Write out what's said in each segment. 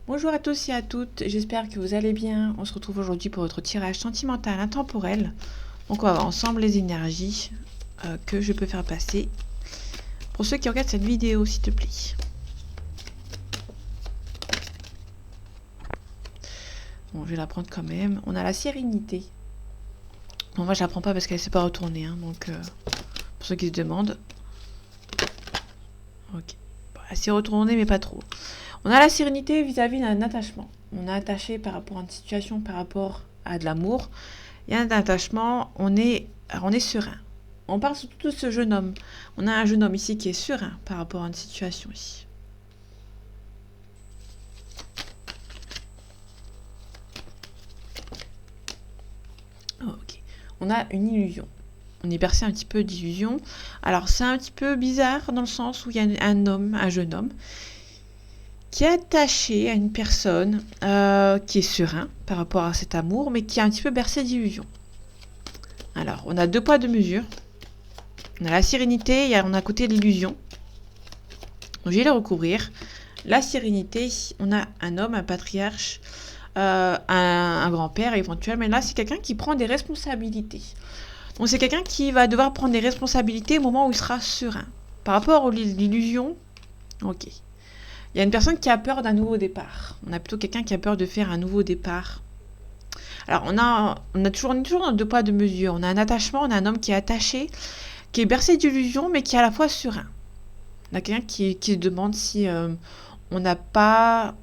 Bonjour à tous et à toutes, j'espère que vous allez bien. On se retrouve aujourd'hui pour votre tirage sentimental intemporel. Donc on va voir ensemble les énergies que je peux faire passer pour ceux qui regardent cette vidéo, s'il te plaît. Bon, je vais la prendre quand même. On a la sérénité. Bon, moi je la prends pas parce qu'elle ne s'est pas retournée, hein, donc pour ceux qui se demandent. Ok. Bon, elle s'est retournée mais pas trop. On a la sérénité vis-à-vis d'un attachement. On est attaché par rapport à une situation, par rapport à de l'amour. Il y a un attachement, on est serein. On parle surtout de ce jeune homme. On a un jeune homme ici qui est serein par rapport à une situation ici. Ok. On a une illusion. On est bercé un petit peu d'illusion. Alors c'est un petit peu bizarre dans le sens où il y a un jeune homme, qui est attaché à une personne qui est serein par rapport à cet amour, mais qui est un petit peu bercé d'illusion. Alors, on a deux poids, deux mesures. On a la sérénité et on a à côté l'illusion. Donc, je vais les recouvrir. La sérénité, on a un homme, un patriarche, un grand-père éventuel, mais là, c'est quelqu'un qui prend des responsabilités. Donc, c'est quelqu'un qui va devoir prendre des responsabilités au moment où il sera serein. Par rapport à l'illusion, ok. Il y a une personne qui a peur d'un nouveau départ. On a plutôt quelqu'un qui a peur de faire un nouveau départ. Alors, on est toujours dans deux poids, deux mesures. On a un attachement, on a un homme qui est attaché, qui est bercé d'illusions, mais qui est à la fois serein. On a quelqu'un qui se demande si on n'a pas...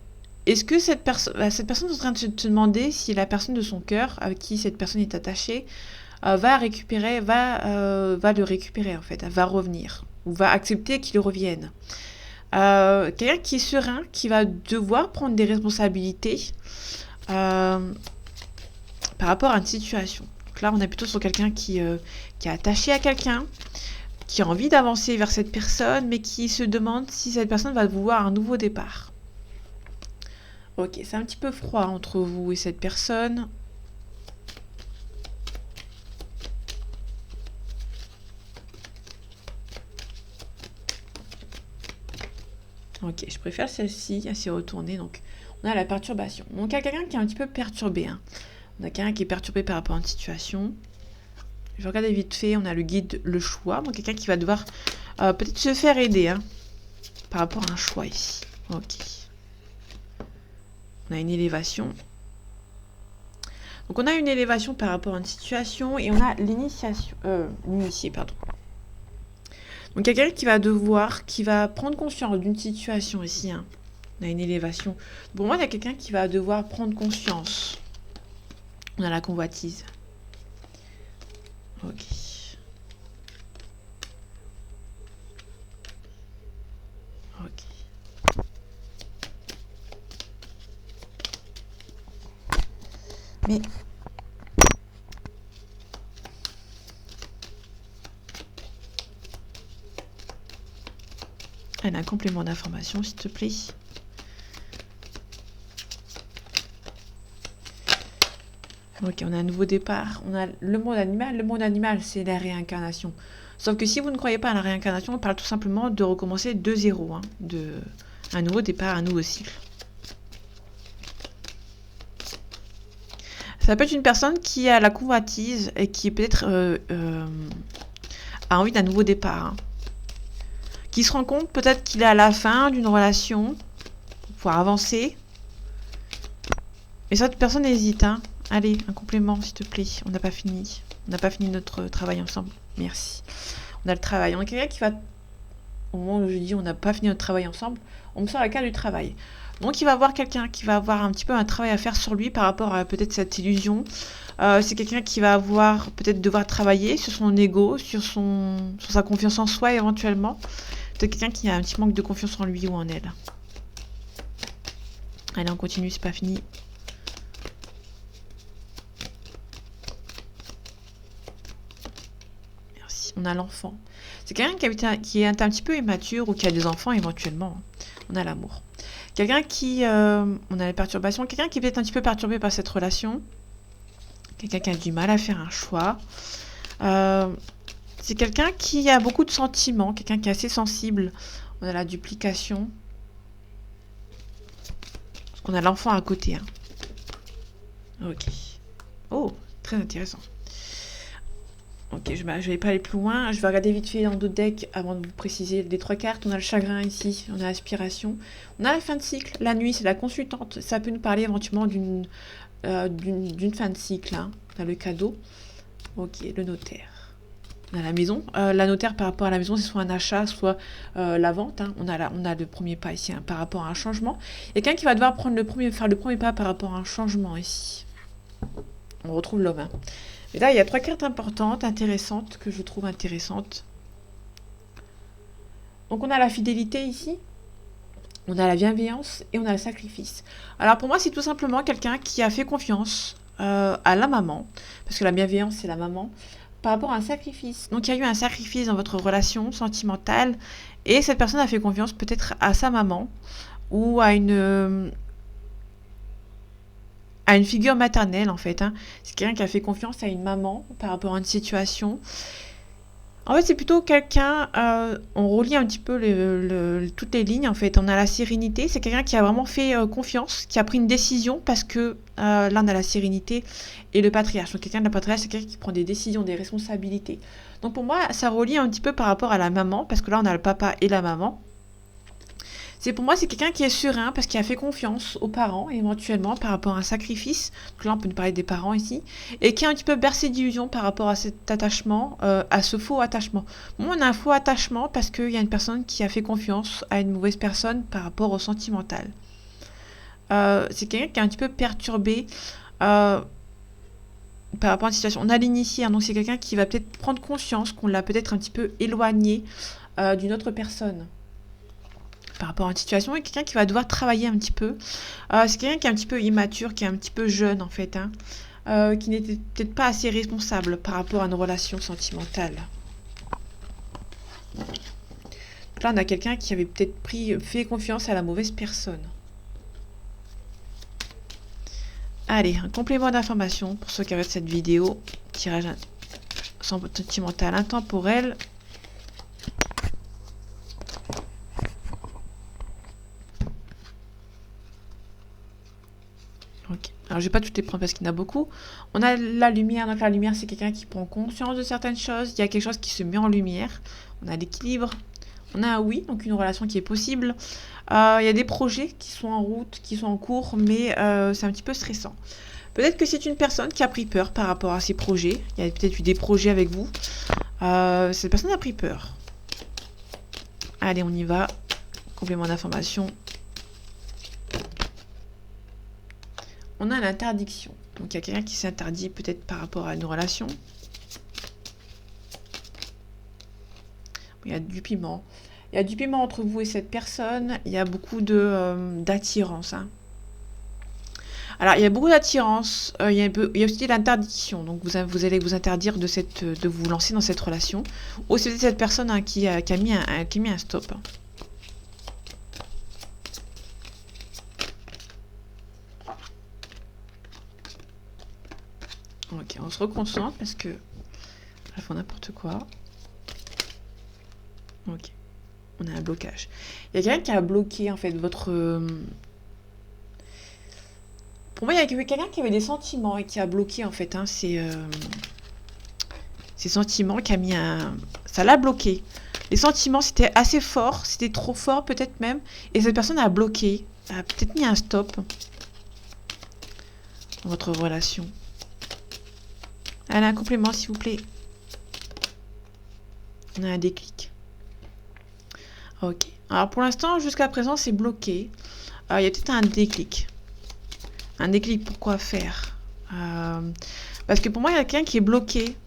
Est-ce que cette personne est en train de se demander si la personne de son cœur, avec qui cette personne est attachée, va le récupérer en fait, va revenir, ou va accepter qu'il revienne. Quelqu'un qui est serein, qui va devoir prendre des responsabilités par rapport à une situation. Donc là, on est plutôt sur quelqu'un qui est attaché à quelqu'un, qui a envie d'avancer vers cette personne, mais qui se demande si cette personne va vouloir un nouveau départ. Ok, c'est un petit peu froid entre vous et cette personne. Ok, je préfère celle-ci, elle s'est retournée, donc on a la perturbation. Donc il y a quelqu'un qui est un petit peu perturbé. Hein. On a quelqu'un qui est perturbé par rapport à une situation. Je regarde vite fait, on a le guide, le choix. Donc quelqu'un qui va devoir peut-être se faire aider hein, par rapport à un choix ici. Ok. On a une élévation. Donc on a une élévation par rapport à une situation et on a l'initiation. L'initié, pardon. Donc quelqu'un qui va prendre conscience d'une situation ici. Hein. On a une élévation. Pour moi, il y a quelqu'un qui va devoir prendre conscience. On a la convoitise. Ok. Ok. Mais... Elle a un complément d'information, s'il te plaît. Ok, on a un nouveau départ. On a le monde animal. Le monde animal, c'est la réincarnation. Sauf que si vous ne croyez pas à la réincarnation, on parle tout simplement de recommencer de zéro. Hein, de un nouveau départ, un nouveau cycle. Ça peut être une personne qui a la convoitise et qui peut-être a envie d'un nouveau départ. Hein. Qui se rend compte peut-être qu'il est à la fin d'une relation pour pouvoir avancer. Et cette personne hésite. Hein. Allez, un complément, s'il te plaît. On n'a pas fini. On n'a pas fini notre travail ensemble. Merci. On a le travail. On a quelqu'un qui va... Au moment où je dis on n'a pas fini notre travail ensemble, on me sort la carte du travail. Donc il va voir quelqu'un qui va avoir un petit peu un travail à faire sur lui par rapport à peut-être cette illusion. C'est quelqu'un qui va avoir peut-être devoir travailler sur son ego, sur sa confiance en soi éventuellement. Peut-être quelqu'un qui a un petit manque de confiance en lui ou en elle. Allez, on continue, c'est pas fini. Merci. On a l'enfant. C'est quelqu'un qui est un petit peu immature ou qui a des enfants éventuellement. On a l'amour. Quelqu'un qui... on a les perturbations. Quelqu'un qui est peut-être un petit peu perturbé par cette relation. Quelqu'un qui a du mal à faire un choix. C'est quelqu'un qui a beaucoup de sentiments. Quelqu'un qui est assez sensible. On a la duplication. On a l'enfant à côté. Hein. Ok. Oh, très intéressant. Ok, je vais pas aller plus loin. Je vais regarder vite fait dans d'autres decks avant de vous préciser les 3 cartes. On a le chagrin ici, on a l'aspiration. On a la fin de cycle. La nuit, c'est la consultante. Ça peut nous parler éventuellement d'une fin de cycle. Hein. On a le cadeau. Ok, le notaire. On a la maison. La notaire par rapport à la maison, c'est soit un achat, soit la vente. Hein. On a le premier pas ici hein, par rapport à un changement. Il y a quelqu'un qui va devoir faire le premier pas par rapport à un changement ici. On retrouve l'homme. Hein. Et là, il y a 3 cartes importantes, intéressantes, que je trouve intéressantes. Donc, on a la fidélité ici. On a la bienveillance et on a le sacrifice. Alors, pour moi, c'est tout simplement quelqu'un qui a fait confiance à la maman. Parce que la bienveillance, c'est la maman. Par rapport à un sacrifice. Donc, il y a eu un sacrifice dans votre relation sentimentale. Et cette personne a fait confiance peut-être à sa maman. Ou à une figure maternelle en fait. Hein. C'est quelqu'un qui a fait confiance à une maman par rapport à une situation. En fait, c'est plutôt quelqu'un, on relie un petit peu toutes les lignes en fait. On a la sérénité, c'est quelqu'un qui a vraiment fait confiance, qui a pris une décision parce que là on a la sérénité et le patriarche. Donc quelqu'un de la patriarche, c'est quelqu'un qui prend des décisions, des responsabilités. Donc pour moi, ça relie un petit peu par rapport à la maman parce que là on a le papa et la maman. Pour moi, c'est quelqu'un qui est serein parce qu'il a fait confiance aux parents, éventuellement, par rapport à un sacrifice. Donc là, on peut nous parler des parents ici. Et qui est un petit peu bercé d'illusions par rapport à cet attachement, à ce faux attachement. Bon, on a un faux attachement parce qu'il y a une personne qui a fait confiance à une mauvaise personne par rapport au sentimental. C'est quelqu'un qui est un petit peu perturbé par rapport à une situation. On a l'initié, hein, donc c'est quelqu'un qui va peut-être prendre conscience qu'on l'a peut-être un petit peu éloigné d'une autre personne. Par rapport à une situation, et quelqu'un qui va devoir travailler un petit peu. C'est quelqu'un qui est un petit peu immature, qui est un petit peu jeune en fait, hein, qui n'était peut-être pas assez responsable par rapport à une relation sentimentale. Donc là, on a quelqu'un qui avait peut-être fait confiance à la mauvaise personne. Allez, un complément d'information pour ceux qui regardent cette vidéo. Tirage sentimental intemporel. Okay. Alors, je vais pas toutes les prendre parce qu'il y en a beaucoup. On a la lumière. Donc, la lumière, c'est quelqu'un qui prend conscience de certaines choses. Il y a quelque chose qui se met en lumière. On a l'équilibre. On a un oui, donc une relation qui est possible. Il y a des projets qui sont en route, qui sont en cours, mais c'est un petit peu stressant. Peut-être que c'est une personne qui a pris peur par rapport à ses projets. Il y a peut-être eu des projets avec vous. Cette personne a pris peur. Allez, on y va. Complément d'information. On a l'interdiction. Donc, il y a quelqu'un qui s'interdit peut-être par rapport à une relation. Il y a du piment. Il y a du piment entre vous et cette personne. Il y a beaucoup d'attirance. Hein. Alors, il y a beaucoup d'attirance. Il y a aussi l'interdiction. Donc, vous allez vous interdire de vous lancer dans cette relation. Ou c'est cette personne hein, qui a mis un stop. Ok, on se reconcentre parce que elle fait n'importe quoi. Ok, on a un blocage. Il y a quelqu'un qui a bloqué en fait votre. Pour moi, il y a quelqu'un qui avait des sentiments et qui a bloqué en fait. Hein, ces sentiments, qui a mis un. Ça l'a bloqué. Les sentiments, c'était assez fort, c'était trop fort peut-être même, et cette personne a bloqué, a peut-être mis un stop dans votre relation. Allez, un complément, s'il vous plaît. On a un déclic. Ok. Alors, pour l'instant, jusqu'à présent, c'est bloqué. Il y a peut-être un déclic. Un déclic, pourquoi faire parce que pour moi, il y a quelqu'un qui est bloqué.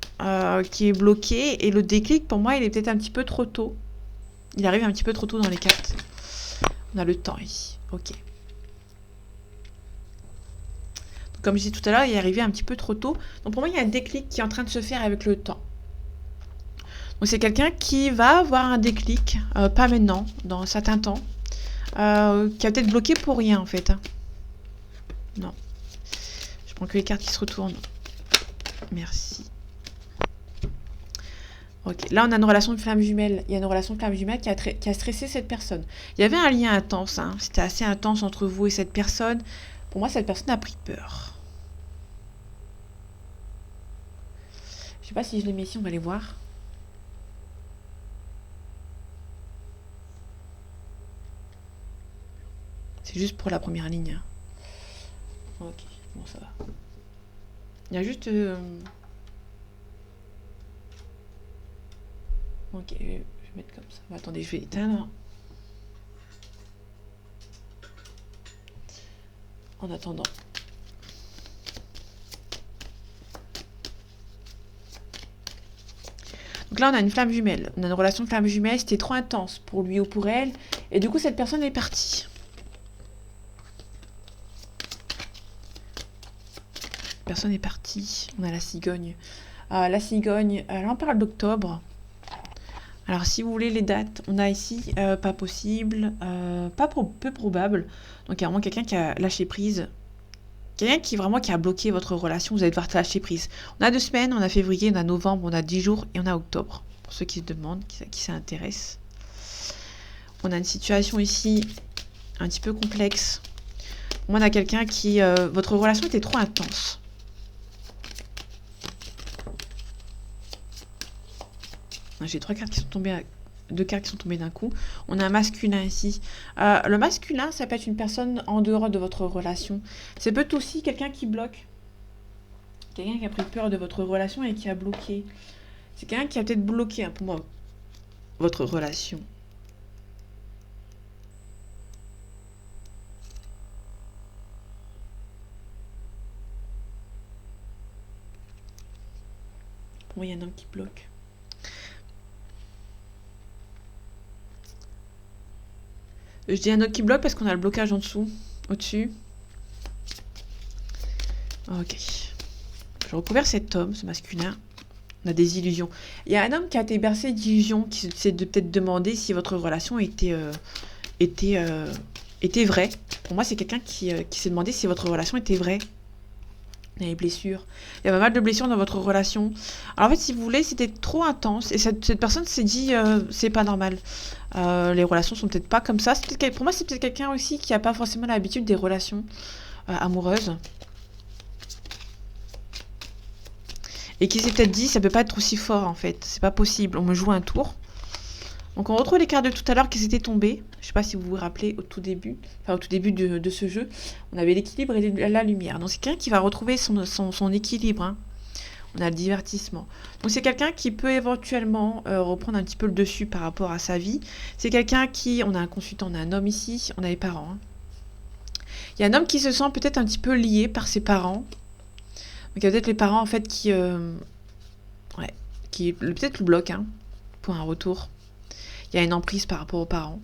Et le déclic, pour moi, il est peut-être un petit peu trop tôt. Il arrive un petit peu trop tôt dans les cartes. On a le temps ici. Ok. Comme je disais tout à l'heure, il est arrivé un petit peu trop tôt. Donc pour moi, il y a un déclic qui est en train de se faire avec le temps. Donc c'est quelqu'un qui va avoir un déclic, pas maintenant, dans un certain temps, qui a peut-être bloqué pour rien en fait. Hein. Non. Je prends que les cartes qui se retournent. Merci. Ok, là on a une relation de flamme jumelle. Il y a une relation de flamme jumelle qui a stressé cette personne. Il y avait un lien intense, hein. C'était assez intense entre vous et cette personne. Pour moi, cette personne a pris peur. Je sais pas si je les mets ici, on va les voir. C'est juste pour la première ligne. Ok, bon ça va. Il y a juste... Ok, je vais mettre comme ça. Attendez, je vais éteindre. En attendant. Donc là, on a une flamme jumelle. On a une relation de flamme jumelle. C'était trop intense pour lui ou pour elle. Et du coup, cette personne est partie. Personne est partie. On a la cigogne. La cigogne, là, on parle d'octobre. Alors, si vous voulez les dates, on a ici pas possible, peu probable. Donc, il y a vraiment quelqu'un qui a lâché prise. Quelqu'un qui a bloqué votre relation, vous allez devoir lâcher prise. On a 2 semaines, on a février, on a novembre, on a 10 jours et on a octobre. Pour ceux qui se demandent, qui s'intéressent. On a une situation ici un petit peu complexe. On a quelqu'un qui... votre relation était trop intense. J'ai 3 cartes qui sont tombées... 2 cartes qui sont tombées d'un coup. On a un masculin ici. Le masculin, ça peut être une personne en dehors de votre relation. C'est peut-être aussi quelqu'un qui bloque. Quelqu'un qui a pris peur de votre relation et qui a bloqué. C'est quelqu'un qui a peut-être bloqué, hein, pour moi, votre relation. Pour moi, il y a un homme qui bloque. Je dis un homme qui bloque parce qu'on a le blocage en dessous, au-dessus. Ok. Je recouvre cet homme, ce masculin. On a des illusions. Il y a un homme qui a été bercé d'illusions, qui s'est peut-être demandé si votre relation était vraie. Pour moi, c'est quelqu'un qui s'est demandé si votre relation était vraie. Il y a des blessures. Il y a pas mal de blessures dans votre relation. Alors en fait, si vous voulez, c'était trop intense. Et cette personne s'est dit, c'est pas normal. Les relations sont peut-être pas comme ça. Pour moi, c'est peut-être quelqu'un aussi qui n'a pas forcément l'habitude des relations amoureuses. Et qui s'est peut-être dit, ça peut pas être aussi fort en fait. C'est pas possible. On me joue un tour. Donc on retrouve les cartes de tout à l'heure qui s'étaient tombées. Je sais pas si vous vous rappelez au tout début de ce jeu, on avait l'équilibre et la lumière. Donc c'est quelqu'un qui va retrouver son équilibre. Hein. On a le divertissement. Donc c'est quelqu'un qui peut éventuellement reprendre un petit peu le dessus par rapport à sa vie. C'est quelqu'un qui, on a un consultant, on a un homme ici, on a les parents. Hein. Il y a un homme qui se sent peut-être un petit peu lié par ses parents. Donc il y a peut-être les parents en fait qui peut-être le bloquent hein, pour un retour. Il y a une emprise par rapport aux parents.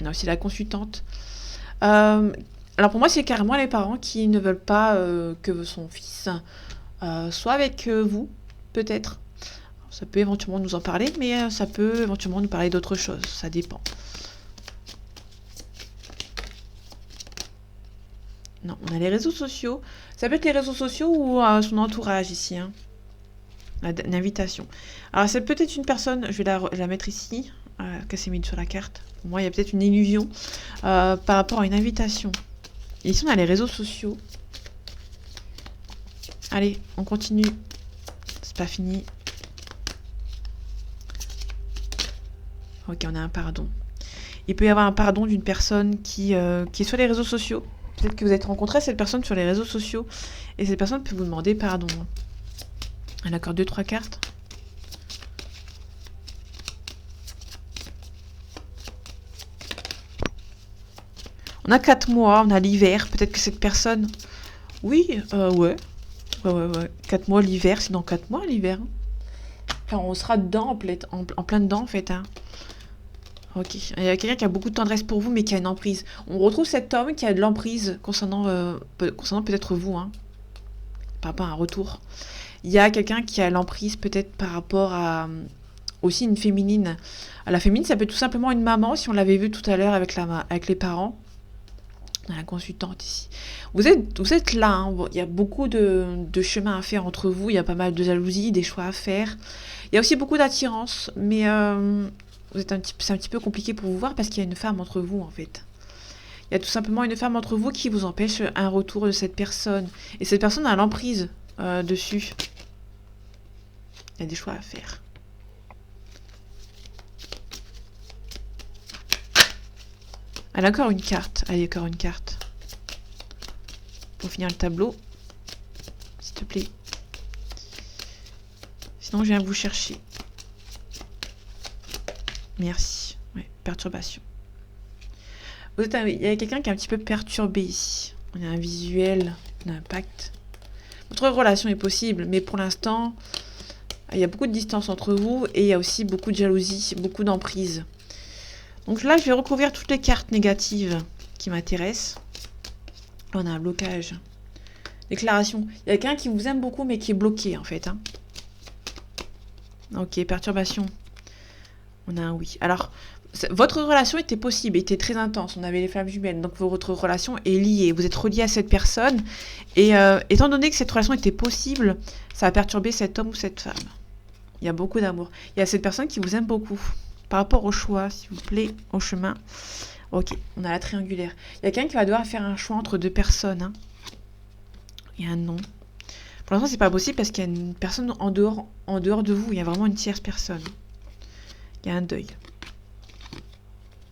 On a aussi la consultante. Alors pour moi, c'est carrément les parents qui ne veulent pas que son fils soit avec vous, peut-être. Ça peut éventuellement nous en parler, mais ça peut éventuellement nous parler d'autre chose. Ça dépend. Non, on a les réseaux sociaux. Ça peut être les réseaux sociaux ou son entourage ici. Hein. Une invitation. Alors c'est peut-être une personne, je vais la mettre ici, qu'elle s'est mise sur la carte. Pour moi, il y a peut-être une illusion par rapport à une invitation. Et ici, on a les réseaux sociaux. Allez, on continue. C'est pas fini. Ok, on a un pardon. Il peut y avoir un pardon d'une personne qui est sur les réseaux sociaux. Peut-être que vous avez rencontré cette personne sur les réseaux sociaux. Et cette personne peut vous demander pardon. Elle a encore 2-3 cartes. On a 4 mois, on a l'hiver. Peut-être que cette personne... Oui, ouais. Ouais. 4 mois l'hiver, c'est dans 4 mois l'hiver. Enfin, on sera dedans, en plein dedans en fait. Hein. Ok. Il y a quelqu'un qui a beaucoup de tendresse pour vous, mais qui a une emprise. On retrouve cet homme qui a de l'emprise concernant peut-être vous. Hein, par rapport à un retour. Il y a quelqu'un qui a l'emprise peut-être par rapport à aussi une féminine. La féminine, ça peut être tout simplement une maman, si on l'avait vu tout à l'heure avec les parents. On a la consultante ici. Vous êtes là, hein. Bon, il y a beaucoup de chemin à faire entre vous, il y a pas mal de jalousie, des choix à faire. Il y a aussi beaucoup d'attirance, mais c'est un petit peu compliqué pour vous voir parce qu'il y a une femme entre vous en fait. Il y a tout simplement une femme entre vous qui vous empêche un retour de cette personne. Et cette personne a l'emprise dessus. Il y a des choix à faire. Elle a encore une carte. Allez, encore une carte. Pour finir le tableau. S'il te plaît. Sinon, je viens vous chercher. Merci. Ouais, perturbation. Il y a quelqu'un qui est un petit peu perturbé ici. On a un visuel d'impact. Votre relation est possible, mais pour l'instant, il y a beaucoup de distance entre vous et il y a aussi beaucoup de jalousie, beaucoup d'emprise. Donc là, je vais recouvrir toutes les cartes négatives qui m'intéressent. Là, on a un blocage. Déclaration. Il y a quelqu'un qui vous aime beaucoup, mais qui est bloqué, en fait. Hein. Ok, perturbation. On a un oui. Alors, votre relation était possible, était très intense. On avait les flammes jumelles, donc votre relation est liée. Vous êtes relié à cette personne. Et étant donné que cette relation était possible, ça a perturbé cet homme ou cette femme. Il y a beaucoup d'amour. Il y a cette personne qui vous aime beaucoup. Par rapport au choix, s'il vous plaît, au chemin. Ok, on a la triangulaire. Il y a quelqu'un qui va devoir faire un choix entre deux personnes. Hein. Il y a un non. Pour l'instant, c'est pas possible parce qu'il y a une personne en dehors de vous. Il y a vraiment une tierce personne. Il y a un deuil.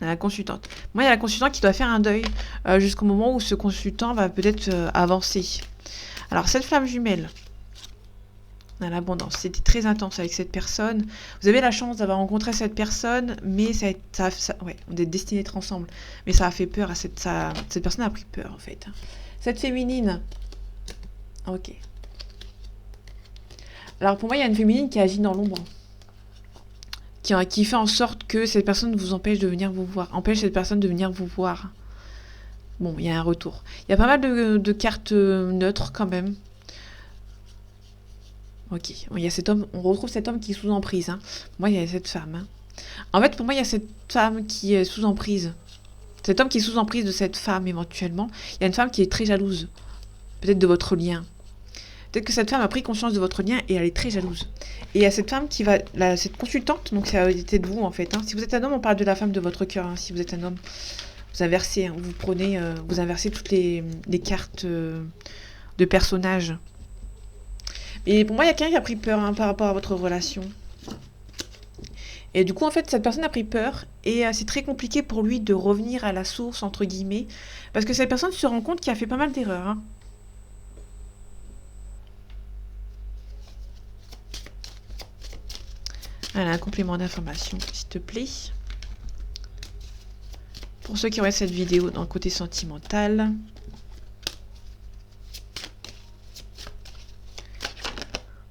On a la consultante. Moi, il y a la consultante qui doit faire un deuil jusqu'au moment où ce consultant va peut-être avancer. Alors, cette flamme jumelle. On a l'abondance. C'était très intense avec cette personne. Vous avez la chance d'avoir rencontré cette personne, mais ouais, on est destinés à être ensemble. Mais ça a fait peur à cette personne a pris peur en fait. Cette féminine. Ok. Alors pour moi, il y a une féminine qui agit dans l'ombre. Qui fait en sorte que cette personne vous empêche de venir vous voir. Empêche cette personne de venir vous voir. Bon, il y a un retour. Il y a pas mal de cartes neutres quand même. Ok, il y a cet homme, on retrouve cet homme qui est sous emprise. Hein. Moi, il y a cette femme. Hein. En fait, pour moi, il y a cette femme qui est sous emprise. Cet homme qui est sous emprise de cette femme, éventuellement. Il y a une femme qui est très jalouse. Peut-être de votre lien. Peut-être que cette femme a pris conscience de votre lien et elle est très jalouse. Et il y a cette femme qui va... cette consultante, donc ça a été de vous, en fait. Hein. Si vous êtes un homme, on parle de la femme de votre cœur. Hein. Si vous êtes un homme, vous inversez. Hein. Vous prenez... vous inversez toutes les cartes de personnages. Et pour moi, il y a quelqu'un qui a pris peur hein, par rapport à votre relation. Et du coup, en fait, cette personne a pris peur et c'est très compliqué pour lui de revenir à la source, entre guillemets, parce que cette personne se rend compte qu'il a fait pas mal d'erreurs. Hein. Voilà, un complément d'information, s'il te plaît. Pour ceux qui auraient cette vidéo dans le côté sentimental...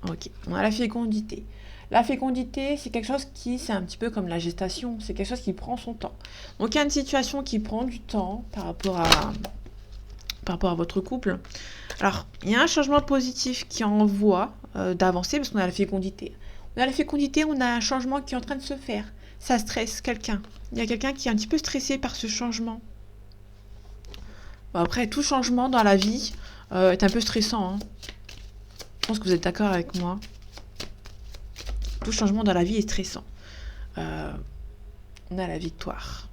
Ok, on a la fécondité. La fécondité, c'est quelque chose c'est un petit peu comme la gestation, c'est quelque chose qui prend son temps. Donc il y a une situation qui prend du temps par rapport à votre couple. Alors, il y a un changement positif qui est en voie d'avancer parce qu'on a la fécondité. On a la fécondité, on a un changement qui est en train de se faire. Ça stresse quelqu'un. Il y a quelqu'un qui est un petit peu stressé par ce changement. Bon, après, tout changement dans la vie est un peu stressant, hein. Je pense que vous êtes d'accord avec moi. Tout changement dans la vie est stressant. On a la victoire.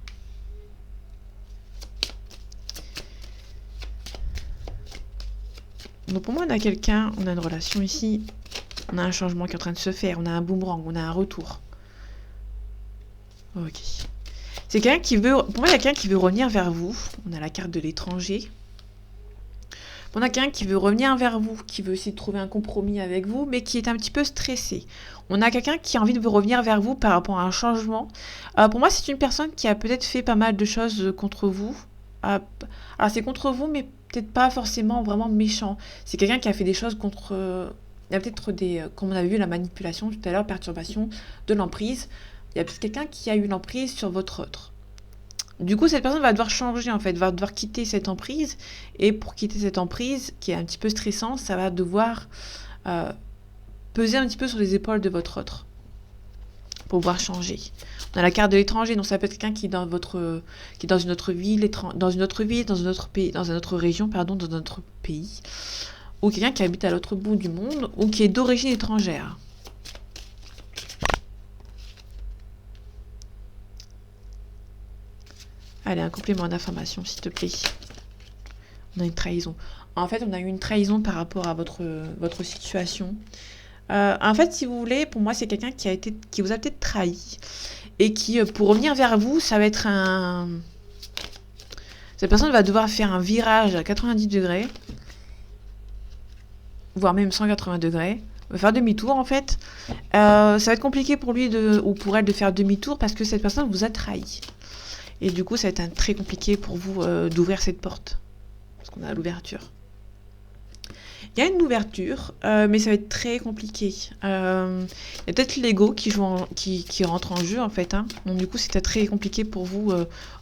Donc pour moi, on a quelqu'un, on a une relation ici. On a un changement qui est en train de se faire. On a un boomerang, on a un retour. Ok. C'est quelqu'un qui veut... Pour moi, il y a quelqu'un qui veut revenir vers vous. On a la carte de l'étranger. On a quelqu'un qui veut revenir vers vous, qui veut essayer de trouver un compromis avec vous, mais qui est un petit peu stressé. On a quelqu'un qui a envie de revenir vers vous par rapport à un changement. Pour moi, c'est une personne qui a peut-être fait pas mal de choses contre vous. Alors, c'est contre vous, mais peut-être pas forcément vraiment méchant. C'est quelqu'un qui a fait des choses contre... Il y a peut-être des... Comme on avait vu, la manipulation tout à l'heure, perturbation de l'emprise. Il y a peut-être quelqu'un qui a eu l'emprise sur votre autre. Du coup, cette personne va devoir changer, en fait, va devoir quitter cette emprise. Et pour quitter cette emprise, qui est un petit peu stressante, ça va devoir peser un petit peu sur les épaules de votre autre. pour pouvoir changer. On a la carte de l'étranger, donc ça peut être quelqu'un qui est dans une autre ville, dans une autre ville, dans un autre pays, dans une autre région, pardon, dans un autre pays, ou quelqu'un qui habite à l'autre bout du monde, ou qui est d'origine étrangère. Allez, un complément d'information, s'il te plaît. On a une trahison. En fait, on a eu une trahison par rapport à votre situation. En fait, si vous voulez, pour moi, c'est quelqu'un qui vous a peut-être trahi. Et qui, pour revenir vers vous, ça va être un... Cette personne va devoir faire un virage à 90 degrés. Voire même 180 degrés. Va faire demi-tour, en fait. Ça va être compliqué pour lui ou pour elle de faire demi-tour parce que cette personne vous a trahi. Et du coup, ça va être très compliqué pour vous d'ouvrir cette porte. Parce qu'on a l'ouverture. Il y a une ouverture, mais ça va être très compliqué. Il y a peut-être l'ego qui rentre en jeu, en fait. Hein. Donc, du coup, c'était très compliqué pour vous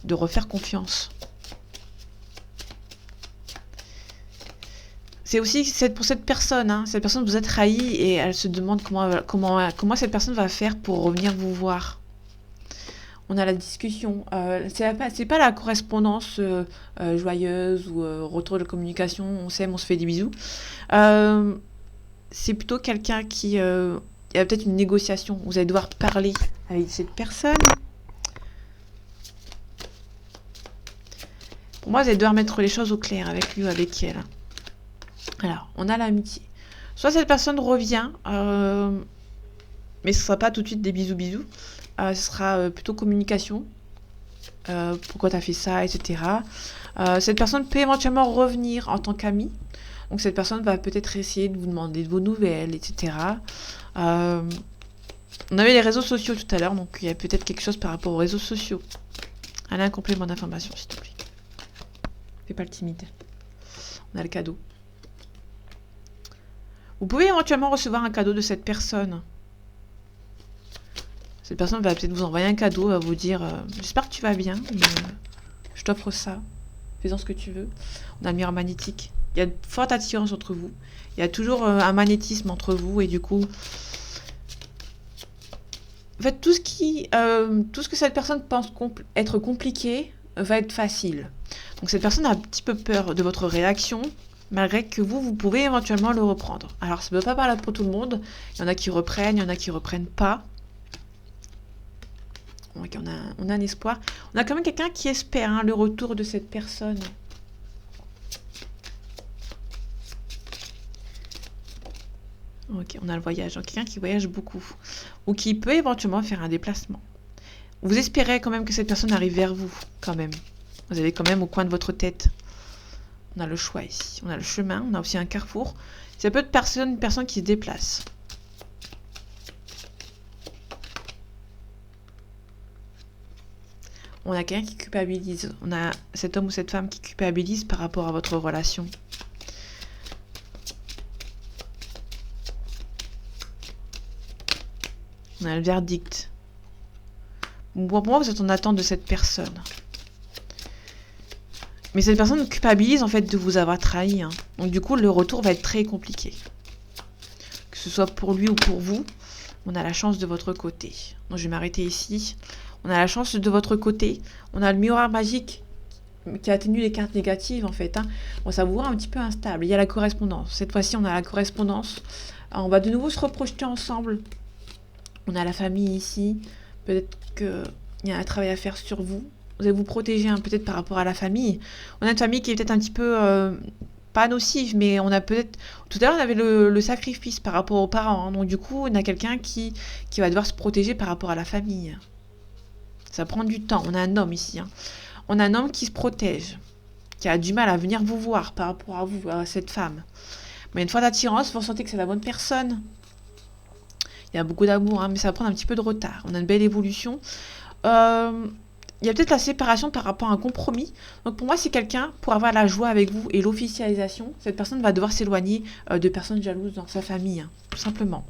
de refaire confiance. C'est aussi pour cette personne. Hein. Cette personne vous a trahi et elle se demande comment cette personne va faire pour revenir vous voir. On a la discussion. C'est pas la correspondance joyeuse ou retour de communication, on s'aime, on se fait des bisous. C'est plutôt quelqu'un qui... il y a peut-être une négociation. Vous allez devoir parler avec cette personne. Pour moi, vous allez devoir mettre les choses au clair avec lui ou avec elle. Alors, on a l'amitié. Soit cette personne revient, mais ce ne sera pas tout de suite des bisous. Ce sera plutôt communication. Pourquoi tu as fait ça, etc. Cette personne peut éventuellement revenir en tant qu'amie. Donc cette personne va peut-être essayer de vous demander de vos nouvelles, etc. On avait les réseaux sociaux tout à l'heure, donc il y a peut-être quelque chose par rapport aux réseaux sociaux. Allez, un complément d'information, s'il te plaît. Fais pas le timide. On a le cadeau. Vous pouvez éventuellement recevoir un cadeau de cette personne. Cette personne va peut-être vous envoyer un cadeau, va vous dire j'espère que tu vas bien, mais, je t'offre ça, fais-en ce que tu veux. On a le miroir magnétique. Il y a de fortes attirances entre vous. Il y a toujours un magnétisme entre vous et du coup... En fait, tout ce que cette personne pense être compliqué va être facile. Donc cette personne a un petit peu peur de votre réaction, malgré que vous pouvez éventuellement le reprendre. Alors ça ne peut pas parler pour tout le monde. Il y en a qui reprennent, il y en a qui reprennent pas. Donc on a un espoir. On a quand même quelqu'un qui espère le retour de cette personne. Ok, on a le voyage. Donc quelqu'un qui voyage beaucoup. Ou qui peut éventuellement faire un déplacement. Vous espérez quand même que cette personne arrive vers vous, quand même. Vous avez quand même au coin de votre tête. On a le choix ici. On a le chemin. On a aussi un carrefour. Ça peut être une personne qui se déplace. On a quelqu'un qui culpabilise. On a cet homme ou cette femme qui culpabilise par rapport à votre relation. On a le verdict. Pour moi, vous êtes en attente de cette personne. Mais cette personne culpabilise en fait de vous avoir trahi. Donc du coup, le retour va être très compliqué. Que ce soit pour lui ou pour vous, on a la chance de votre côté. Donc je vais m'arrêter ici. On a la chance de votre côté. On a le miroir magique qui atténue les cartes négatives en fait. Bon, ça vous rend un petit peu instable. Il y a la correspondance. Cette fois-ci, on a la correspondance. Alors, on va de nouveau se reprojeter ensemble. On a la famille ici. Peut-être qu'il y a un travail à faire sur vous. Vous allez vous protéger peut-être par rapport à la famille. On a une famille qui est peut-être un petit peu... pas nocive, mais on a peut-être... Tout à l'heure, on avait le sacrifice par rapport aux parents. Donc du coup, on a quelqu'un qui va devoir se protéger par rapport à la famille. Ça prend du temps. On a un homme ici. On a un homme qui se protège, qui a du mal à venir vous voir par rapport à vous, à cette femme. Mais une fois d'attirance, vous ressentez que c'est la bonne personne. Il y a beaucoup d'amour, mais ça va prendre un petit peu de retard. On a une belle évolution. Il y a peut-être la séparation par rapport à un compromis. Donc pour moi, c'est quelqu'un, pour avoir la joie avec vous et l'officialisation, cette personne va devoir s'éloigner de personnes jalouses dans sa famille, tout simplement.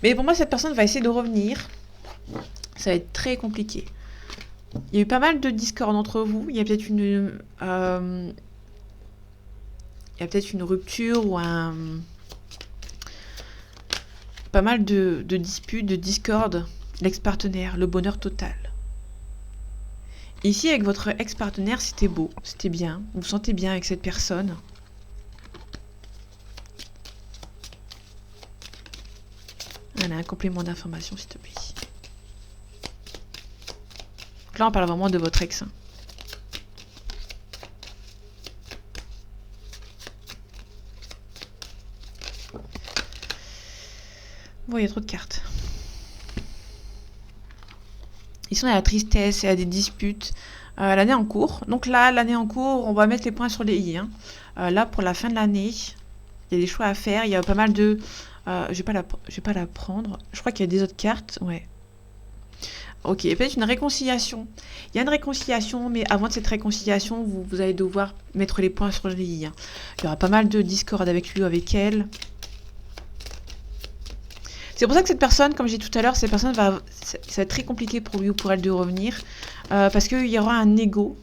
Mais pour moi, cette personne va essayer de revenir. Ça va être très compliqué. Il y a eu pas mal de discorde entre vous. Il y a peut-être une rupture ou pas mal de disputes, de discordes l'ex-partenaire, le bonheur total. Ici, avec votre ex-partenaire, c'était beau, c'était bien. Vous vous sentez bien avec cette personne. Voilà, un complément d'information, s'il te plaît. Donc là, on parle vraiment de votre ex. Bon, il y a trop de cartes. Ils sont à la tristesse et à des disputes. L'année en cours. Donc là, l'année en cours, on va mettre les points sur les i. Hein. Là, pour la fin de l'année, il y a des choix à faire. Il y a pas mal de... je vais pas la prendre. Je crois qu'il y a des autres cartes. Ouais. Ok, peut-être une réconciliation. Il y a une réconciliation, mais avant de cette réconciliation, vous allez devoir mettre les points sur les i. Hein. Il y aura pas mal de discorde avec lui ou avec elle. C'est pour ça que cette personne, comme j'ai dit tout à l'heure, cette personne ça va être très compliqué pour lui ou pour elle de revenir. Parce qu'il y aura un ego.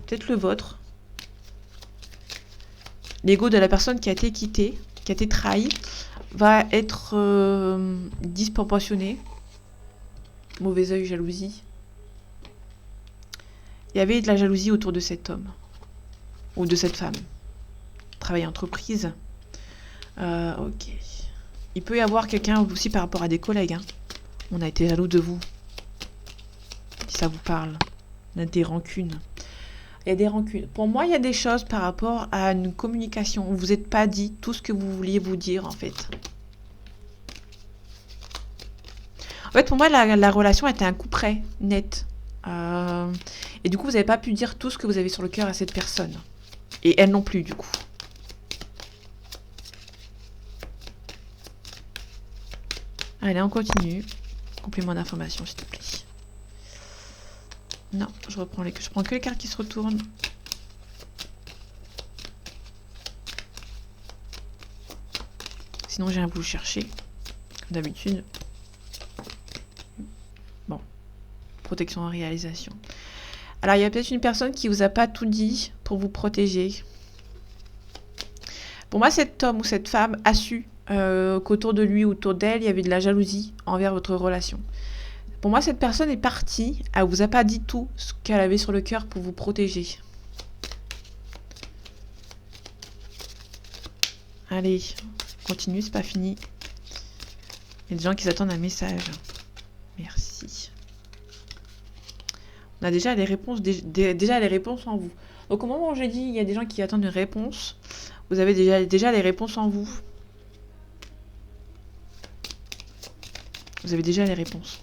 Peut-être le vôtre. L'ego de la personne qui a été quittée, qui a été trahie, va être disproportionné. Mauvais œil, jalousie. Il y avait de la jalousie autour de cet homme. Ou de cette femme. Travail entreprise. Ok. Il peut y avoir quelqu'un aussi par rapport à des collègues. Hein. On a été jaloux de vous. Si ça vous parle. On a des rancunes. Il y a des rancunes. Pour moi, il y a des choses par rapport à une communication. Vous n'êtes pas dit tout ce que vous vouliez vous dire, en fait. En fait, pour moi, la relation était un coup près, net. Et du coup, vous n'avez pas pu dire tout ce que vous avez sur le cœur à cette personne. Et elle non plus, du coup. Allez, on continue. Complément d'information, s'il te plaît. Non, je prends que les cartes qui se retournent. Sinon, j'ai un vous chercher, comme d'habitude. Bon. Protection en réalisation. Alors, il y a peut-être une personne qui vous a pas tout dit pour vous protéger. Pour moi, cet homme ou cette femme a su qu'autour de lui ou autour d'elle, il y avait de la jalousie envers votre relation. Pour moi, cette personne est partie, elle vous a pas dit tout ce qu'elle avait sur le cœur pour vous protéger. Allez, continue, c'est pas fini. Il y a des gens qui s'attendent à un message. Merci. On a déjà les réponses, déjà les réponses en vous. Donc au moment où j'ai dit il y a des gens qui attendent une réponse, vous avez déjà les réponses en vous. Vous avez déjà les réponses.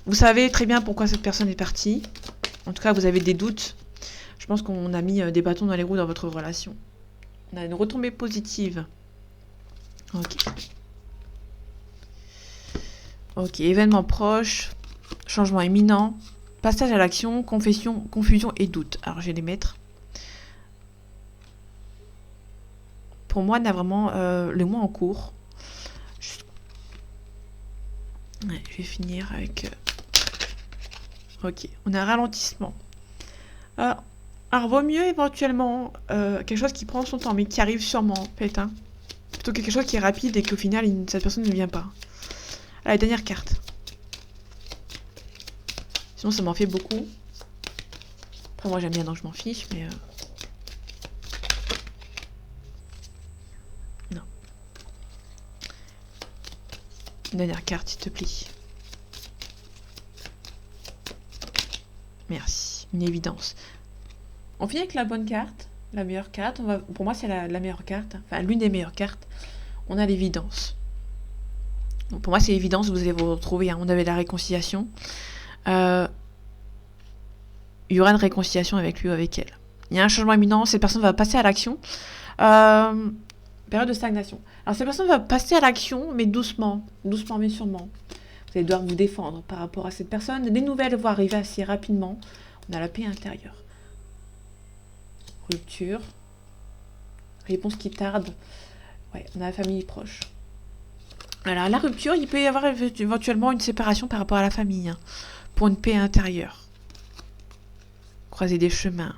Vous savez très bien pourquoi cette personne est partie. En tout cas, vous avez des doutes. Je pense qu'on a mis des bâtons dans les roues dans votre relation. On a une retombée positive. Ok. Ok, événement proche, changement imminent, passage à l'action, confusion et doute. Alors, je vais les mettre. Pour moi, on a vraiment le mois en cours. Ouais, je vais finir avec... Ok, on a un ralentissement. Alors, vaut mieux éventuellement quelque chose qui prend son temps, mais qui arrive sûrement, en fait. Hein. Plutôt que quelque chose qui est rapide et qu'au final, cette personne ne vient pas. La dernière carte. Sinon, ça m'en fait beaucoup. Après, moi, j'aime bien, donc je m'en fiche, mais... Non. Une dernière carte, s'il te plaît. Merci. Une évidence. On finit avec la bonne carte, la meilleure carte. Pour moi, c'est la meilleure carte. Enfin, l'une des meilleures cartes. On a l'évidence. Pour moi, c'est évidence, vous allez vous retrouver. Hein. On avait la réconciliation. Il y aura une réconciliation avec lui ou avec elle. Il y a un changement imminent, cette personne va passer à l'action. Période de stagnation. Alors, cette personne va passer à l'action, mais doucement. Doucement, mais sûrement. Vous allez devoir vous défendre par rapport à cette personne. Les nouvelles vont arriver assez rapidement. On a la paix intérieure. Rupture. Réponse qui tarde. Ouais, on a la famille proche. Alors, la rupture, il peut y avoir éventuellement une séparation par rapport à la famille. Hein, pour une paix intérieure. Croiser des chemins.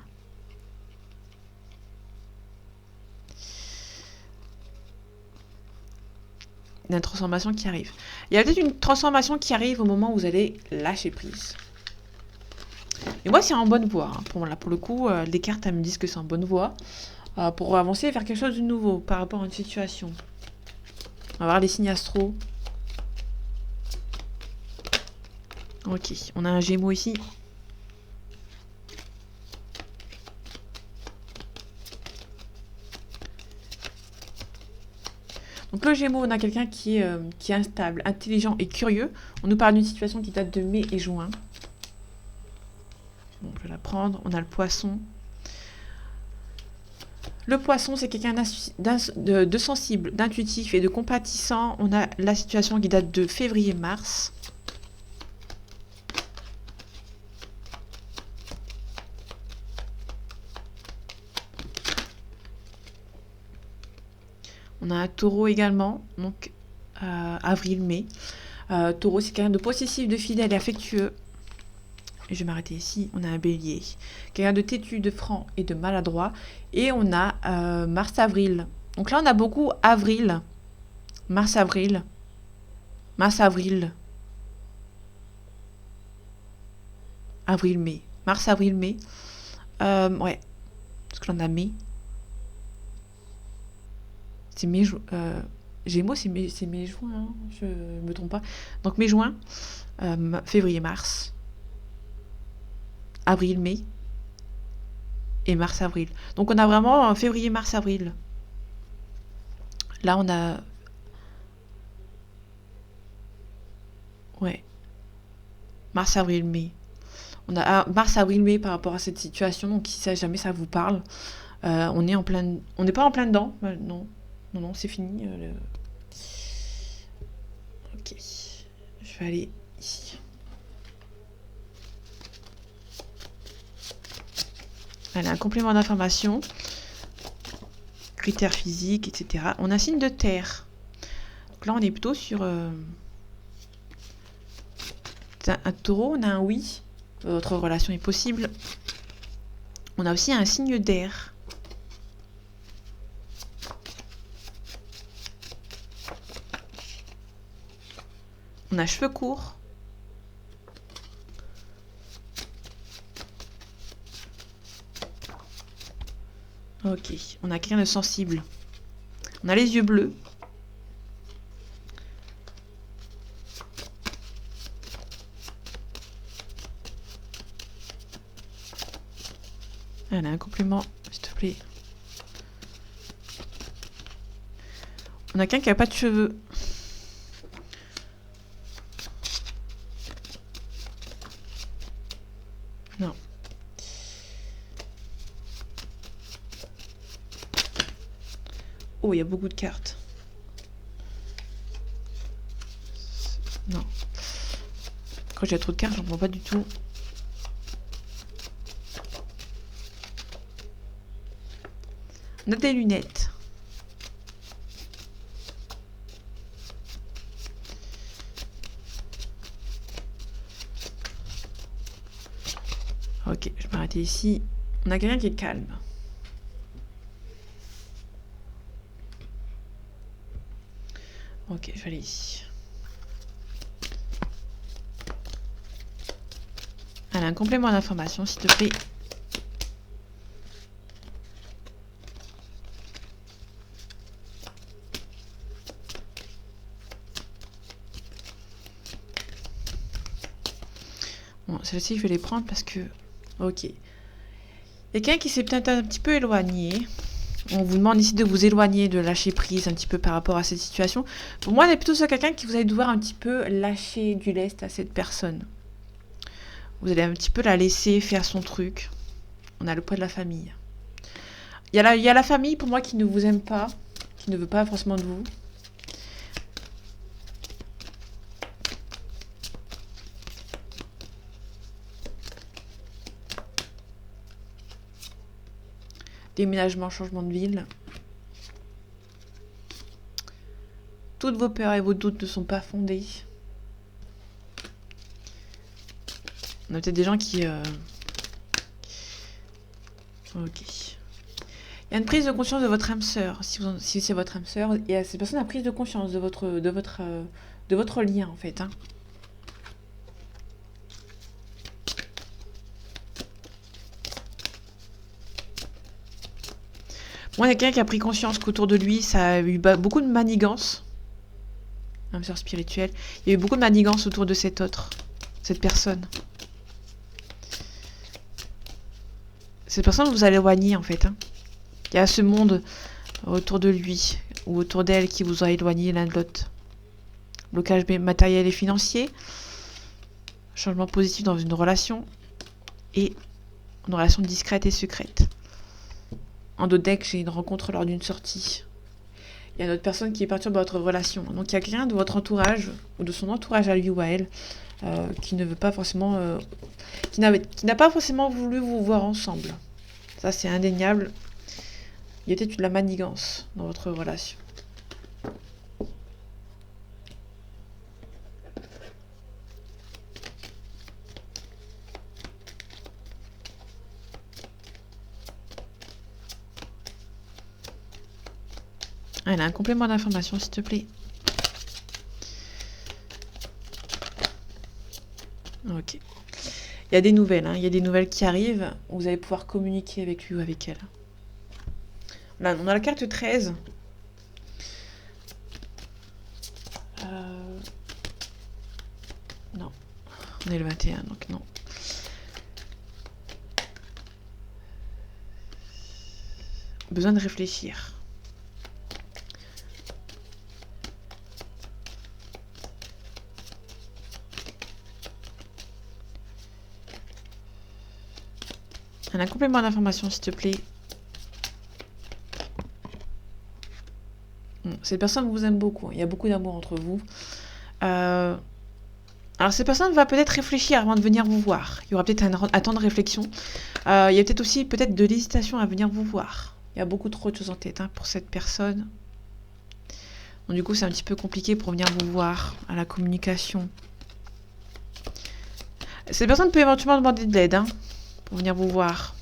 Il y a une transformation qui arrive. Il y a peut-être une transformation qui arrive au moment où vous allez lâcher prise. Et moi, c'est en bonne voie. Hein. Pour le coup, les cartes elles me disent que c'est en bonne voie. Pour avancer vers quelque chose de nouveau par rapport à une situation. On va voir les signes astro. Ok, on a un Gémeaux ici. Donc le Gémeaux, on a quelqu'un qui est instable, intelligent et curieux. On nous parle d'une situation qui date de mai et juin. Bon, je vais la prendre. On a le Poisson. Le Poisson, c'est quelqu'un de sensible, d'intuitif et de compatissant. On a la situation qui date de février-mars. On a un Taureau également, donc avril-mai. Taureau, c'est quelqu'un de possessif, de fidèle et affectueux. Et je vais m'arrêter ici. On a un Bélier, quelqu'un de têtu, de franc et de maladroit. Et on a mars-avril. Donc là, on a beaucoup avril, mars-avril, mars-avril, avril-mai, mars-avril-mai. Ouais, parce que l'on a mai. C'est mai, Gémeaux, c'est mai-juin, hein, je me trompe pas. Donc mai-juin, février-mars, avril-mai et mars-avril. Donc on a vraiment février-mars-avril. Là on a... Ouais. Mars-avril-mai. On a mars-avril-mai par rapport à cette situation, donc si jamais ça vous parle. On est en plein... On n'est pas en plein dedans, non. Non, c'est fini. Ok. Je vais aller ici. Allez, un complément d'information. Critères physiques, etc. On a un signe de terre. Donc là, on est plutôt sur... un Taureau, on a un oui. Votre relation est possible. On a aussi un signe d'air. On a cheveux courts. Ok, on a quelqu'un de sensible. On a les yeux bleus. Allez, un complément, s'il te plaît. On a quelqu'un qui n'a pas de cheveux. Non. Oh, il y a beaucoup de cartes. Non. Quand j'ai trop de cartes, j'en prends pas du tout. On a des lunettes. Ok, je vais m'arrêter ici. On a quelqu'un qui est calme. Ok, je vais aller ici. Allez, un complément d'information, s'il te plaît. Bon, celle-ci, je vais les prendre parce que... Ok. Quelqu'un qui s'est peut-être un petit peu éloigné. On vous demande ici de vous éloigner, de lâcher prise un petit peu par rapport à cette situation. Pour moi, c'est plutôt sur quelqu'un qui vous allez devoir un petit peu lâcher du lest à cette personne. Vous allez un petit peu la laisser faire son truc. On a le poids de la famille. Il y a la famille, pour moi, qui ne vous aime pas, qui ne veut pas forcément de vous. Déménagement, changement de ville. Toutes vos peurs et vos doutes ne sont pas fondés. On a peut-être des gens qui... Ok. Il y a une prise de conscience de votre âme sœur, si c'est votre âme sœur, et cette personne a prise de conscience de votre lien, en fait. Hein. Moi, il y a quelqu'un qui a pris conscience qu'autour de lui, ça a eu beaucoup de manigances. Âme sœur spirituelle. Il y a eu beaucoup de manigances autour de cette personne. Cette personne vous a éloigné, en fait. Hein. Il y a ce monde autour de lui, ou autour d'elle, qui vous a éloigné l'un de l'autre. Blocage matériel et financier. Changement positif dans une relation. Et une relation discrète et secrète. En dos deck, j'ai une rencontre lors d'une sortie. Il y a une autre personne qui perturbe votre relation. Donc il y a quelqu'un de votre entourage, ou de son entourage à lui ou à elle, qui ne veut pas forcément... qui n'a pas forcément voulu vous voir ensemble. Ça, c'est indéniable. Il y a peut-être de la manigance dans votre relation. Elle a un complément d'information, s'il te plaît. Ok. Il y a des nouvelles, hein. Il y a des nouvelles qui arrivent. Vous allez pouvoir communiquer avec lui ou avec elle. Là, on a la carte 13. Non. On est le 21, donc non. Besoin de réfléchir. Un complément d'information, s'il te plaît. Cette personne vous aime beaucoup. Il y a beaucoup d'amour entre vous. Alors, cette personne va peut-être réfléchir avant de venir vous voir. Il y aura peut-être un temps de réflexion. Il y a peut-être aussi de l'hésitation à venir vous voir. Il y a beaucoup trop de choses en tête pour cette personne. Donc, du coup, c'est un petit peu compliqué pour venir vous voir à la communication. Cette personne peut éventuellement demander de l'aide pour venir vous voir.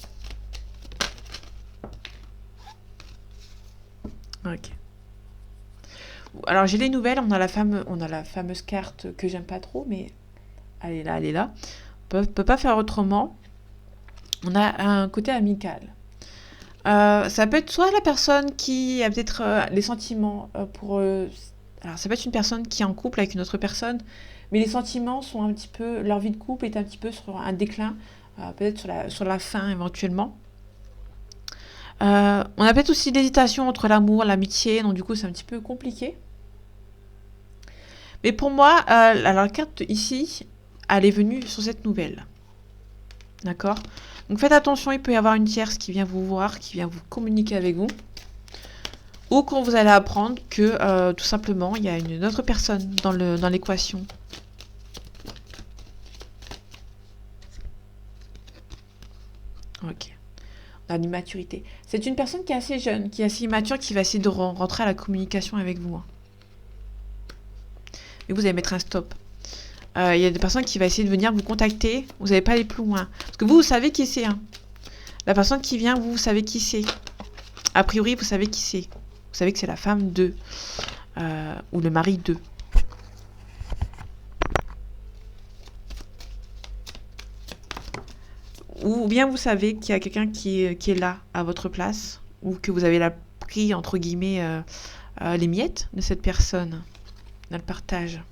Ok. Alors j'ai les nouvelles, on a la fameuse carte que j'aime pas trop, mais elle est là, elle est là. On peut pas faire autrement. On a un côté amical. Ça peut être soit la personne qui a peut-être les sentiments pour... alors ça peut être une personne qui est en couple avec une autre personne, mais les sentiments sont un petit peu... Leur vie de couple est un petit peu sur un déclin, peut-être sur la fin éventuellement. On a peut-être aussi l'hésitation entre l'amour, l'amitié, donc du coup c'est un petit peu compliqué. Mais pour moi, alors la carte ici, elle est venue sur cette nouvelle. D'accord ? Donc faites attention, il peut y avoir une tierce qui vient vous voir, qui vient vous communiquer avec vous. Ou quand vous allez apprendre que tout simplement, il y a une autre personne dans l'équation. Ok. On a l'immaturité. C'est une personne qui est assez jeune, qui est assez immature, qui va essayer de rentrer à la communication avec vous. Et vous allez mettre un stop. Il y a des personnes qui vont essayer de venir vous contacter. Vous n'allez pas aller plus loin. Parce que vous savez qui c'est. La personne qui vient, vous savez qui c'est. A priori, vous savez qui c'est. Vous savez que c'est la femme d'eux. Ou le mari d'eux. Ou bien vous savez qu'il y a quelqu'un qui est là, à votre place. Ou que vous avez pris, entre guillemets, les miettes de cette personne. Dans le partage.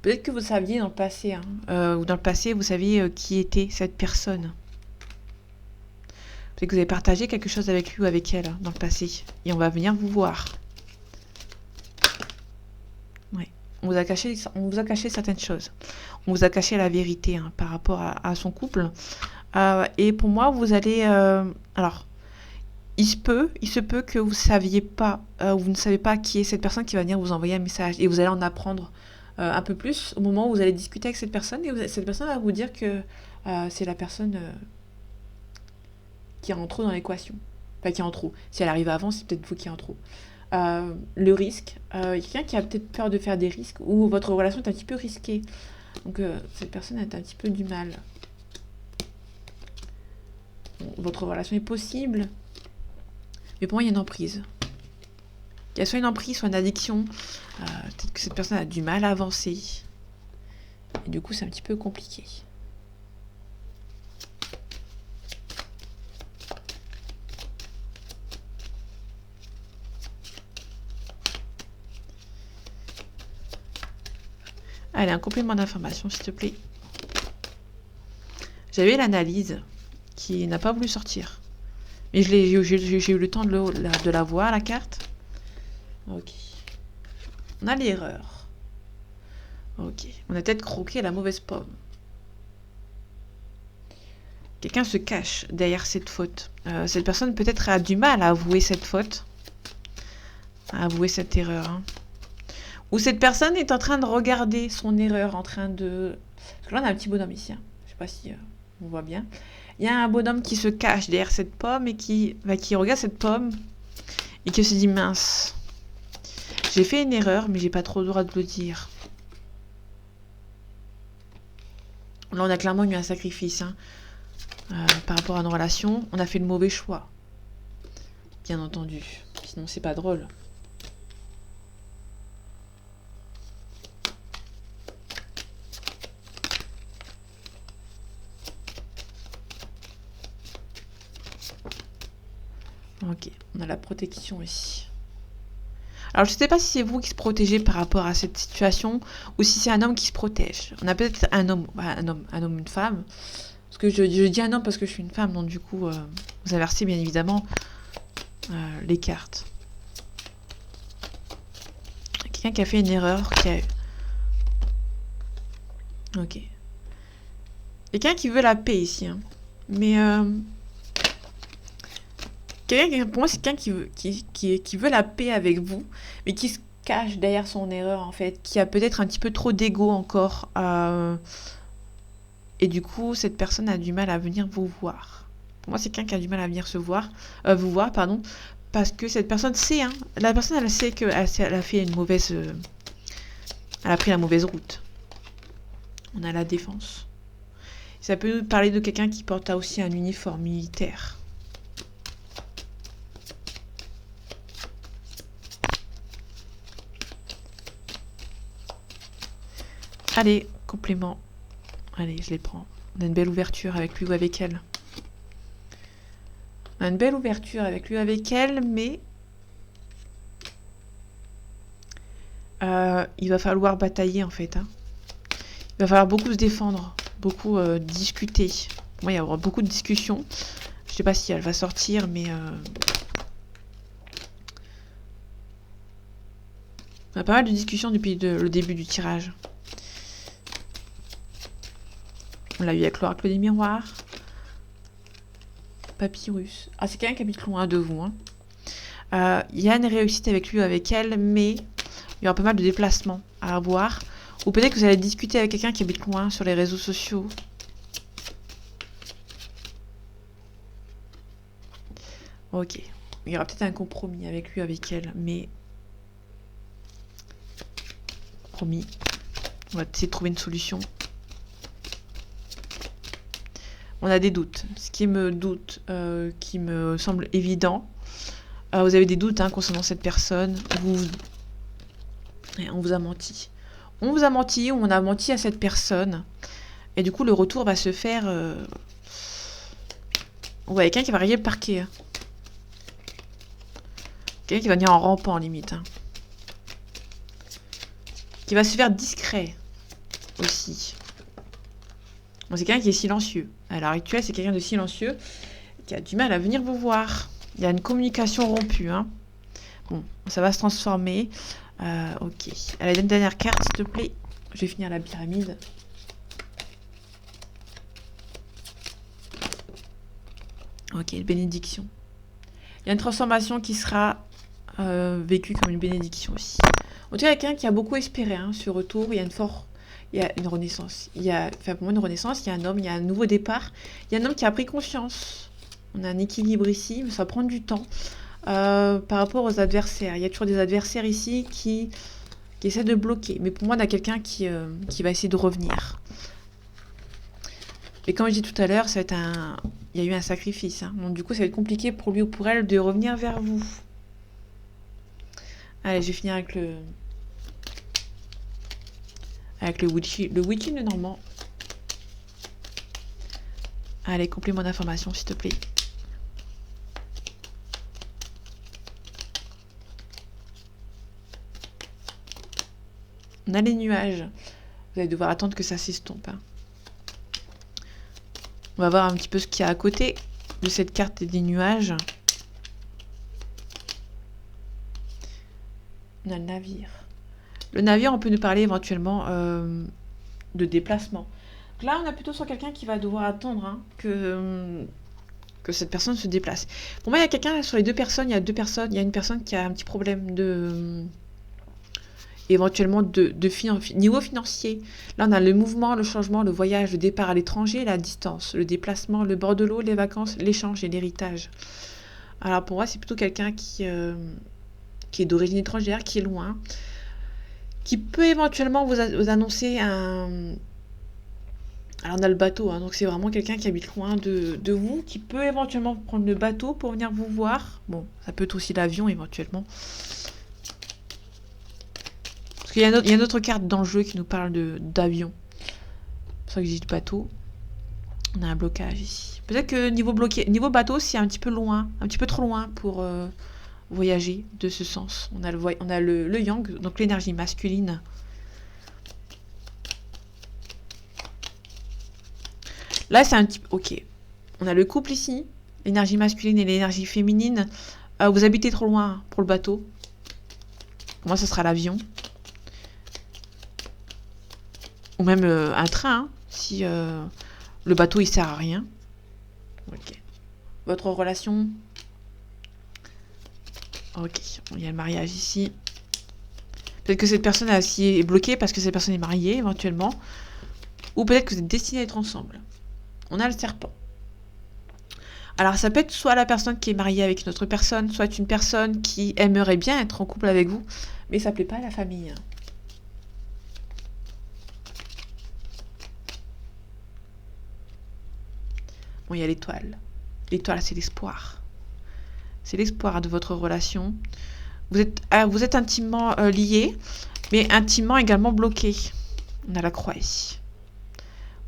Peut-être que vous saviez dans le passé, ou dans le passé, vous saviez qui était cette personne. Peut-être que vous avez partagé quelque chose avec lui ou avec elle dans le passé. Et on va venir vous voir. Ouais. On vous a caché certaines choses. On vous a caché la vérité par rapport à son couple. Et pour moi, vous allez... alors, il se peut que vous saviez pas, ou vous ne savez pas qui est cette personne qui va venir vous envoyer un message. Et vous allez en apprendre un peu plus au moment où vous allez discuter avec cette personne. Et cette personne va vous dire que c'est la personne qui est en trop dans l'équation. Enfin, qui est en trop. Si elle arrive avant, c'est peut-être vous qui est en trop. le risque. Il y a quelqu'un qui a peut-être peur de faire des risques ou votre relation est un petit peu risquée. Donc cette personne a un petit peu du mal. Bon, votre relation est possible. Mais pour moi, il y a une emprise. Il y a soit une emprise, soit une addiction. Peut-être que cette personne a du mal à avancer. Et du coup, c'est un petit peu compliqué. Allez, un complément d'information, s'il te plaît. J'avais l'analyse qui n'a pas voulu sortir. Mais j'ai eu le temps de la voir, la carte. Ok. On a l'erreur. Ok. On a peut-être croqué la mauvaise pomme. Quelqu'un se cache derrière cette faute. Cette personne peut-être a du mal à avouer cette faute. À avouer cette erreur. Hein. Ou cette personne est en train de regarder son erreur, en train de... Parce que là, on a un petit bonhomme ici. Hein. Je sais pas si on voit bien. Il y a un bonhomme qui se cache derrière cette pomme et qui regarde cette pomme et qui se dit mince. J'ai fait une erreur, mais j'ai pas trop le droit de le dire. Là, on a clairement eu un sacrifice hein, par rapport à nos relations. On a fait le mauvais choix. Bien entendu. Sinon, c'est pas drôle. Ok, on a la protection ici. Alors, je ne sais pas si c'est vous qui se protégez par rapport à cette situation ou si c'est un homme qui se protège. On a peut-être un homme, une femme. Parce que je dis un homme parce que je suis une femme, donc du coup, vous inversez bien évidemment les cartes. Quelqu'un qui a fait une erreur, Ok. Quelqu'un qui veut la paix ici. Hein. Mais... pour moi, c'est quelqu'un qui veut la paix avec vous, mais qui se cache derrière son erreur, en fait, qui a peut-être un petit peu trop d'ego encore. Et du coup, cette personne a du mal à venir vous voir. Pour moi, c'est quelqu'un qui a du mal à venir vous voir, pardon, parce que cette personne sait, hein, la personne, elle sait qu'elle a fait une mauvaise... elle a pris la mauvaise route. On a la défense. Ça peut nous parler de quelqu'un qui porte aussi un uniforme militaire. Allez, complément. Allez, je les prends. On a une belle ouverture avec lui ou avec elle. On a une belle ouverture avec lui ou avec elle, mais... il va falloir batailler, en fait. Hein. Il va falloir beaucoup se défendre, beaucoup discuter. Moi, il y aura beaucoup de discussions. Je sais pas si elle va sortir, mais... on a pas mal de discussions depuis le début du tirage. On l'a eu avec l'oracle des miroirs. Papyrus. Ah, c'est quelqu'un qui habite loin de vous. Hein. Il y a une réussite avec lui ou avec elle, mais il y aura pas mal de déplacements à avoir. Ou peut-être que vous allez discuter avec quelqu'un qui habite loin sur les réseaux sociaux. Ok. Il y aura peut-être un compromis avec lui ou avec elle, mais... Promis. On va essayer de trouver une solution. On a des doutes. Ce qui qui me semble évident. Vous avez des doutes hein, concernant cette personne. On vous a menti. On vous a menti ou on a menti à cette personne. Et du coup, le retour va se faire... On voit quelqu'un qui va rayer le parquet. Hein. Quelqu'un qui va venir en rampant, limite. Hein. Qui va se faire discret aussi. Bon, c'est quelqu'un qui est silencieux. À l'heure actuelle, c'est quelqu'un de silencieux qui a du mal à venir vous voir. Il y a une communication rompue. Hein. Bon, ça va se transformer. Ok. Allez, une dernière carte, s'il te plaît. Je vais finir la pyramide. Ok, bénédiction. Il y a une transformation qui sera vécue comme une bénédiction aussi. On dirait quelqu'un qui a beaucoup espéré hein, ce retour. Il y a une renaissance. Pour moi, une renaissance, il y a un homme, il y a un nouveau départ. Il y a un homme qui a pris conscience. On a un équilibre ici, mais ça va prendre du temps. par rapport aux adversaires. Il y a toujours des adversaires ici qui essaient de bloquer. Mais pour moi, on a quelqu'un qui va essayer de revenir. Et comme je dis tout à l'heure, ça va être il y a eu un sacrifice. Hein. Donc du coup, ça va être compliqué pour lui ou pour elle de revenir vers vous. Allez, je vais finir avec le witchy de Normand. Allez, complément d'information, s'il te plaît. On a les nuages. Vous allez devoir attendre que ça s'estompe. Hein. On va voir un petit peu ce qu'il y a à côté de cette carte des nuages. On a le navire. Le navire, on peut nous parler éventuellement de déplacement. Donc là, on a plutôt sur quelqu'un qui va devoir attendre hein, que cette personne se déplace. Pour moi, il y a quelqu'un sur les deux personnes. Il y a deux personnes. Il y a une personne qui a un petit problème éventuellement niveau financier. Là, on a le mouvement, le changement, le voyage, le départ à l'étranger, la distance, le déplacement, le bord de l'eau, les vacances, l'échange et l'héritage. Alors pour moi, c'est plutôt quelqu'un qui est d'origine étrangère, qui est loin, qui peut éventuellement vous annoncer un... Alors on a le bateau, hein, donc c'est vraiment quelqu'un qui habite loin de vous, qui peut éventuellement prendre le bateau pour venir vous voir. Bon, ça peut être aussi l'avion éventuellement. Parce qu'il y a une autre carte dans le jeu qui nous parle d'avion. C'est pour ça que j'ai dit bateau. On a un blocage ici. Peut-être que niveau bateau, c'est un petit peu loin, un petit peu trop loin pour voyager de ce sens. On a le yang, donc l'énergie masculine. Là, c'est un petit peu... Ok. On a le couple ici, l'énergie masculine et l'énergie féminine. Vous habitez trop loin pour le bateau. Moi, ce sera l'avion. Ou même un train, hein, si le bateau, il sert à rien. Ok. Votre relation... Ok, il y a le mariage ici. Peut-être que cette personne est bloquée parce que cette personne est mariée, éventuellement. Ou peut-être que vous êtes destinés à être ensemble. On a le serpent. Alors, ça peut être soit la personne qui est mariée avec une autre personne, soit une personne qui aimerait bien être en couple avec vous, mais ça ne plaît pas à la famille. Bon, il y a l'étoile. L'étoile, c'est l'espoir. C'est l'espoir de votre relation. Vous êtes intimement liés, mais intimement également bloqués. On a la croix ici.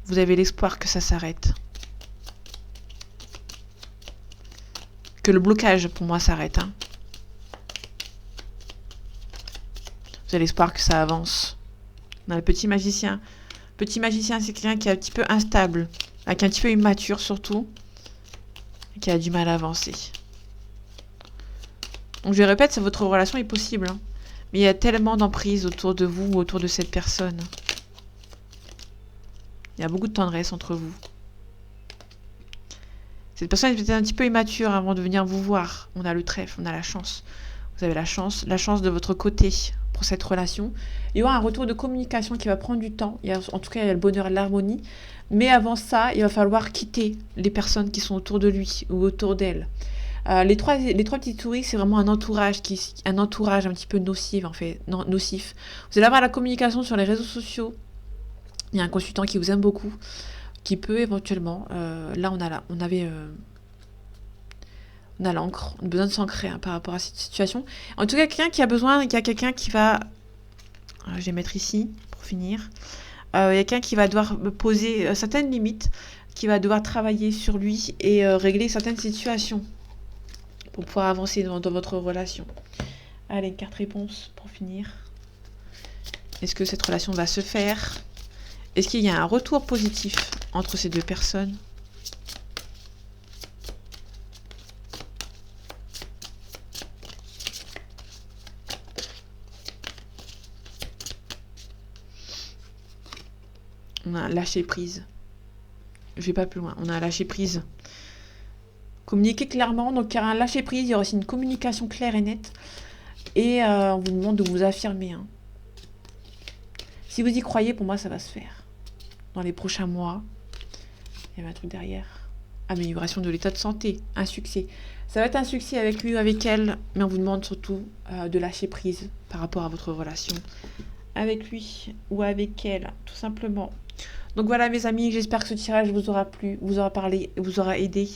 Vous avez l'espoir que ça s'arrête. Que le blocage, pour moi, s'arrête. Hein. Vous avez l'espoir que ça avance. On a le petit magicien. Petit magicien, c'est quelqu'un qui est un petit peu instable, qui est un petit peu immature surtout, et qui a du mal à avancer. Donc je répète, votre relation est possible. Hein. Mais il y a tellement d'emprise autour de vous, autour de cette personne. Il y a beaucoup de tendresse entre vous. Cette personne est peut-être un petit peu immature avant de venir vous voir. On a le trèfle, on a la chance. Vous avez la chance de votre côté pour cette relation. Il y aura un retour de communication qui va prendre du temps. En tout cas, il y a le bonheur et l'harmonie. Mais avant ça, il va falloir quitter les personnes qui sont autour de lui ou autour d'elle. Les trois petites souris, c'est vraiment un entourage un petit peu nocif en fait, nocif. Vous allez avoir la communication sur les réseaux sociaux. Il y a un consultant qui vous aime beaucoup, qui peut éventuellement, là on a l'encre, on a besoin de s'ancrer hein, par rapport à cette situation. En tout cas, quelqu'un qui a besoin, il y a quelqu'un qui va, je vais mettre ici pour finir. Il y a quelqu'un qui va devoir poser certaines limites, qui va devoir travailler sur lui et régler certaines situations pour pouvoir avancer dans votre relation. Allez, une carte réponse pour finir. Est-ce que cette relation va se faire ? Est-ce qu'il y a un retour positif entre ces deux personnes ? On a lâché prise. Je vais pas plus loin. On a lâché prise. Communiquer clairement. Donc il y aura un lâcher prise. Il y aura aussi une communication claire et nette. Et on vous demande de vous affirmer. Hein. Si vous y croyez, pour moi, ça va se faire. Dans les prochains mois. Il y avait un truc derrière. amélioration de l'état de santé, un succès. Ça va être un succès avec lui ou avec elle, mais on vous demande surtout de lâcher prise par rapport à votre relation avec lui ou avec elle, tout simplement. Donc voilà mes amis, j'espère que ce tirage vous aura plu, vous aura parlé, vous aura aidé.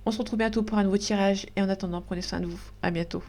On se retrouve bientôt pour un nouveau tirage et en attendant, prenez soin de vous. À bientôt.